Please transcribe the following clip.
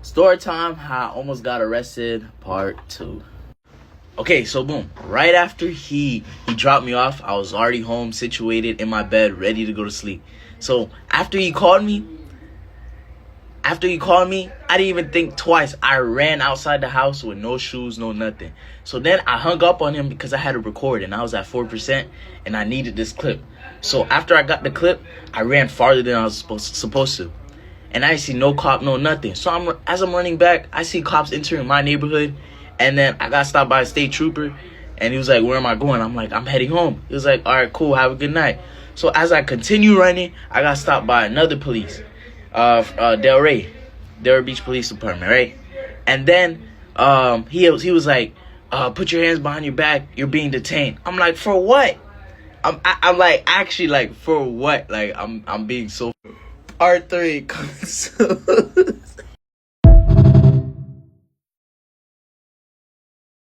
Story time, how I almost got arrested, part 2. Okay, so boom. Right after he dropped me off, I was already home, situated in my bed, ready to go to sleep. So after he called me, I didn't even think twice. I ran outside the house with no shoes, no nothing. So then I hung up on him because I had to record and I was at 4% and I needed this clip. So after I got the clip, I ran farther than I was supposed to. And I see no cop, no nothing. So as I'm running back, I see cops entering my neighborhood. And then I got stopped by a state trooper. And he was like, where am I going? I'm like, I'm heading home. He was like, all right, cool. Have a good night. So as I continue running, I got stopped by another police. Delray Beach Police Department, right? And then he was like, put your hands behind your back. You're being detained. I'm like, for what? I'm like, actually, like, for what? Like, I'm being so... R3 comes